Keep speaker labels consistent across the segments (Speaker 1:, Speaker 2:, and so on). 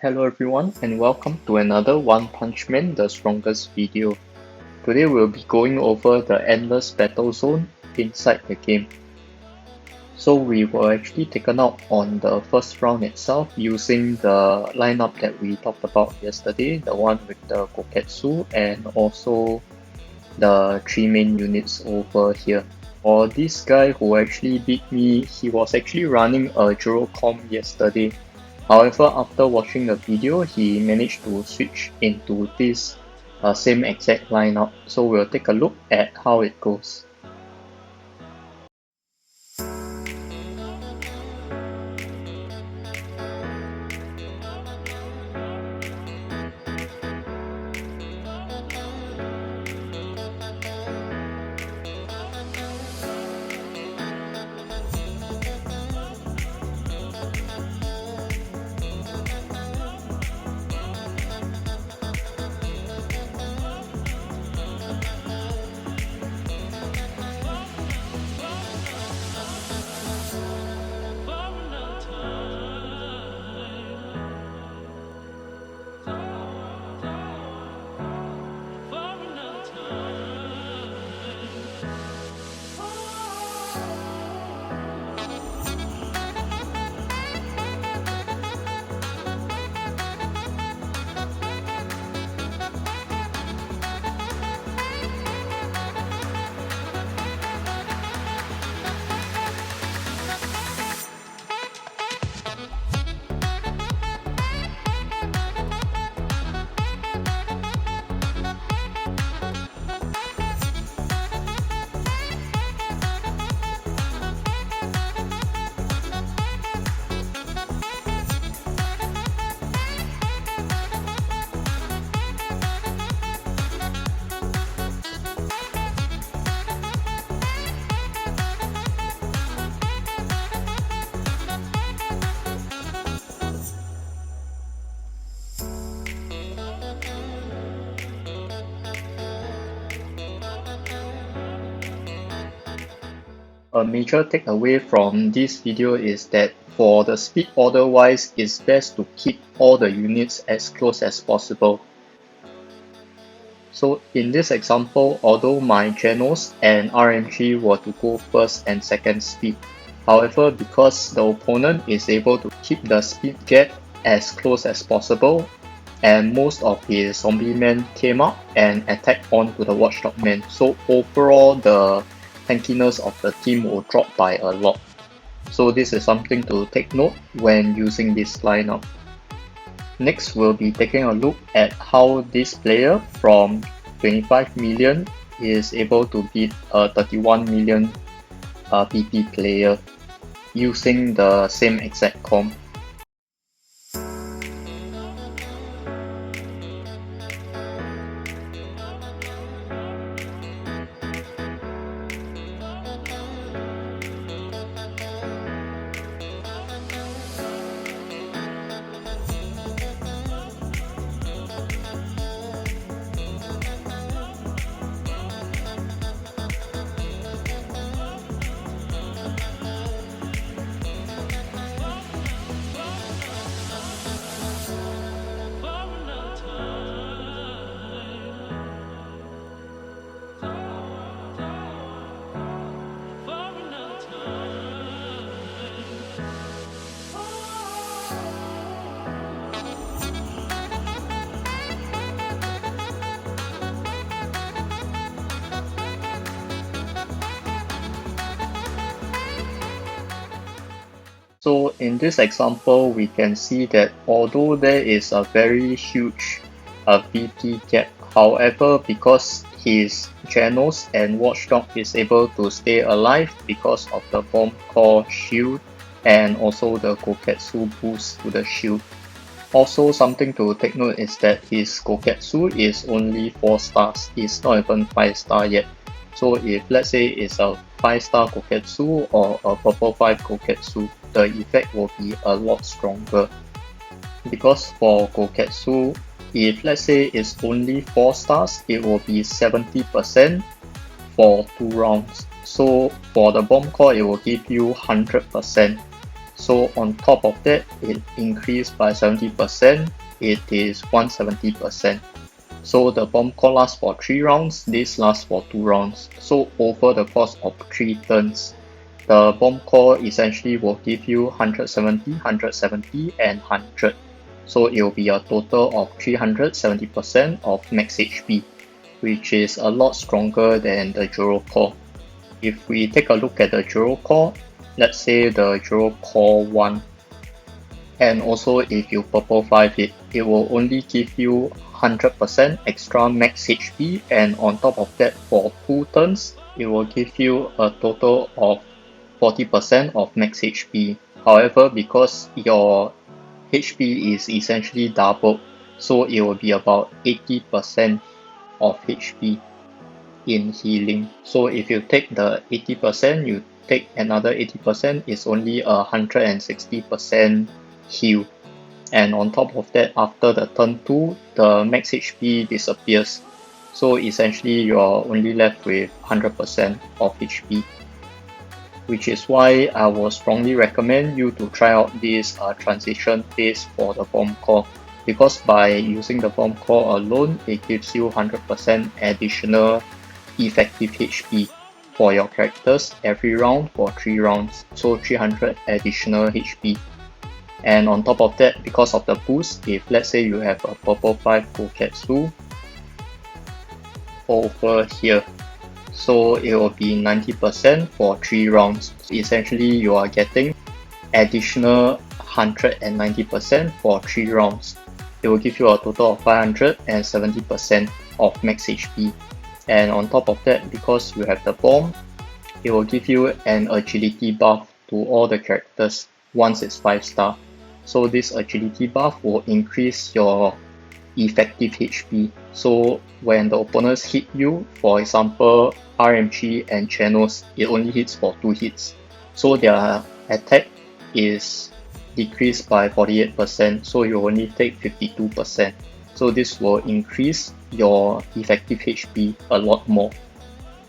Speaker 1: Hello everyone and welcome to another One Punch Man the Strongest video. Today we'll be going over the endless battle zone inside the game. So we were actually taken out on the first round itself using the lineup that we talked about yesterday, the one with the Koketsu and also the three main units over here. For this guy who actually beat me, he was actually running a Gyoro Core yesterday. However, after watching the video, he managed to switch into this same exact lineup. So we'll take a look at how it goes. A major takeaway from this video is that for the speed order wise, it's best to keep all the units as close as possible. So in this example, although my Genos and RNG were to go first and second speed, however, because the opponent is able to keep the speed gap as close as possible, and most of his zombie men came up and attacked onto the watchdog men, so overall the tankiness of the team will drop by a lot. So this is something to take note when using this lineup. Next, we'll be taking a look at how this player from 25 million is able to beat a 31 million PP player using the same exact comp. So in this example, we can see that although there is a very huge VP gap, however, because his Genos and Watchdog is able to stay alive because of the Bengpu Core shield and also the Koketsu boost to the shield. Also, something to take note is that his Koketsu is only 4 stars, it's not even 5 star yet. So if let's say it's a 5-star Koketsu or a purple 5 Koketsu, the effect will be a lot stronger. Because for Koketsu, if let's say it's only 4 stars, it will be 70% for 2 rounds. So for the Bomb Core, it will give you 100%. So on top of that, it increased by 70%, it is 170%. So the bomb core lasts for 3 rounds, this lasts for 2 rounds. So over the course of 3 turns, the bomb core essentially will give you 170, 170 and 100. So it will be a total of 370% of max HP, which is a lot stronger than the Gyoro Core. If we take a look at the Gyoro Core, let's say the Gyoro Core 1, and also if you purple 5 it, it will only give you 100% extra max HP, and on top of that for 2 turns, it will give you a total of 40% of max HP. However, because your HP is essentially doubled, so it will be about 80% of HP in healing. So if you take the 80%, you take another 80%, it's only 160% heal. And on top of that, after the turn 2, the max HP disappears. So essentially you're only left with 100% of HP. Which is why I will strongly recommend you to try out this transition phase for the bomb core, because by using the bomb core alone, it gives you 100% additional effective HP for your characters every round for 3 rounds, so 300 additional HP. And on top of that, because of the boost, if let's say you have a purple 5 Goketsu over here, so it will be 90% for 3 rounds. Essentially you are getting additional 190% for 3 rounds. It will give you a total of 570% of max HP. And on top of that, because you have the bomb, it will give you an agility buff to all the characters once it's 5 star. So this agility buff will increase your effective HP. So when the opponents hit you, for example RMG and channels, it only hits for 2 hits. So their attack is decreased by 48%, so you only take 52%. So this will increase your effective HP a lot more.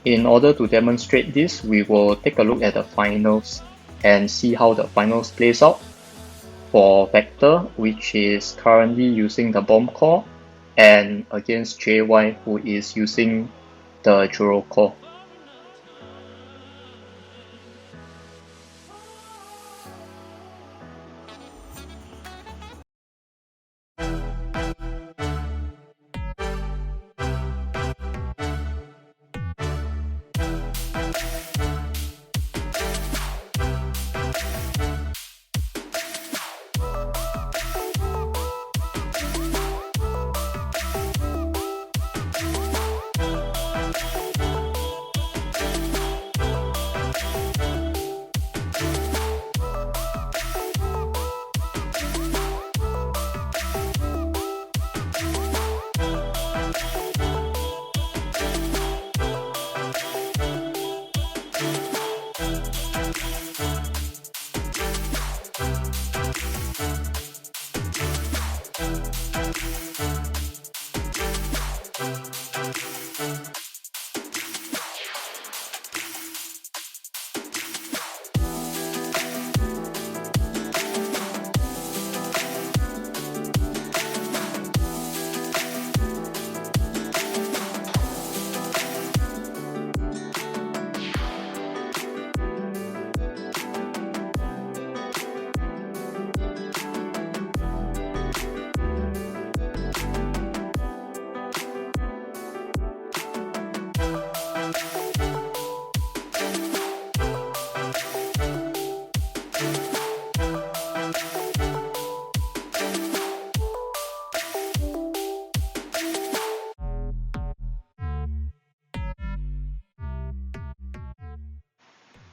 Speaker 1: In order to demonstrate this, we will take a look at the finals and see how the finals plays out for Vector, which is currently using the bomb core, and against JY, who is using the Gyoro Core.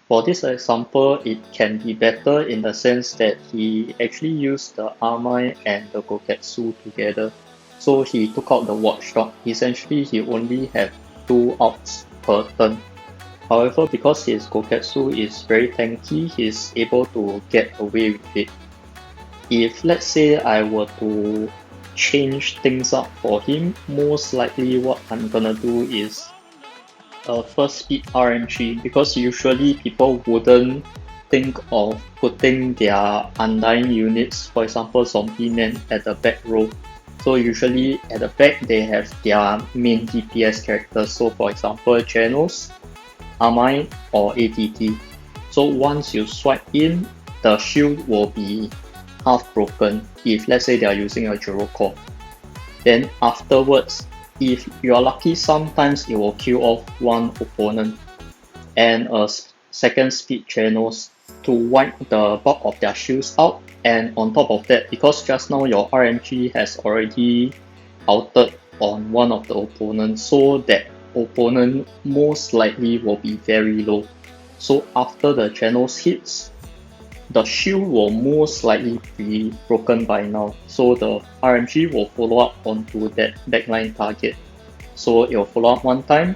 Speaker 1: For this example, it can be better in the sense that he actually used the Amai and the Goketsu together. So he took out the Watchdog. Essentially, he only had 2 outs per turn. However, because his Goketsu is very tanky, he's able to get away with it. If let's say I were to change things up for him, most likely what I'm gonna do is first speed RMG, because usually people wouldn't think of putting their undying units, for example zombie men, at the back row. So usually at the back they have their main DPS characters, so for example Genos, Amai or ATT. So once you swipe in, the shield will be half broken if let's say they are using a Gyoro Core. Then afterwards, if you are lucky, sometimes it will kill off one opponent and a second speed channels to wipe the bulk of their shields out. And on top of that, because just now your RNG has already outed on one of the opponents, so that opponent most likely will be very low. So after the channels hits, the shield will most likely be broken by now. So the RNG will follow up onto that backline target. So it will follow up one time,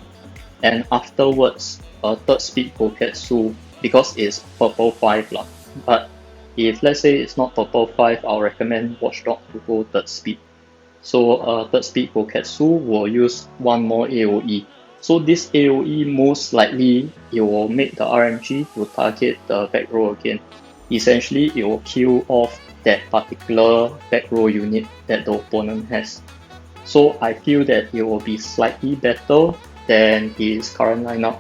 Speaker 1: and afterwards a third speed Goketsu, because it's purple 5 lah. But if let's say it's not purple 5, I'll recommend Watchdog to go third speed. So third speed Goketsu will use one more AoE. So this AoE most likely it will make the RNG to target the back row again. Essentially it will kill off that particular back row unit that the opponent has. So I feel that it will be slightly better than his current lineup.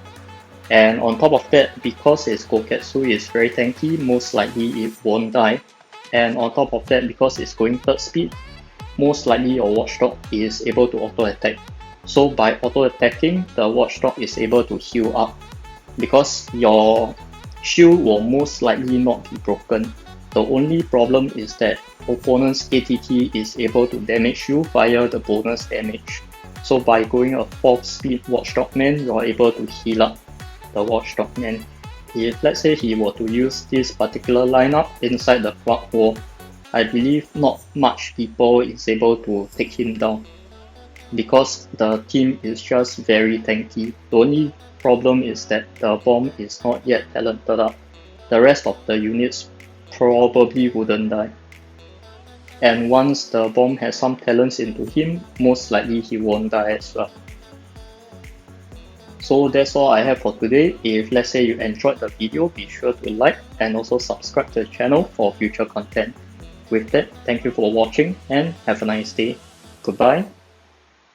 Speaker 1: And on top of that, because his Goketsu is very tanky, most likely it won't die. And on top of that, because it's going third speed, most likely your Watchdog is able to auto attack. So by auto attacking, the Watchdog is able to heal up, because your shield will most likely not be broken. The only problem is that opponent's ATT is able to damage you via the bonus damage. So by going a 4th speed Watchdog Man, you are able to heal up the Watchdog Man. If let's say he were to use this particular lineup inside the Plug War, I believe not much people is able to take him down, because the team is just very tanky. The only problem is that the bomb is not yet talented up. The rest of the units probably wouldn't die. And once the bomb has some talents into him, most likely he won't die as well. So that's all I have for today. If let's say you enjoyed the video, be sure to like and also subscribe to the channel for future content. With that, thank you for watching and have a nice day. Goodbye.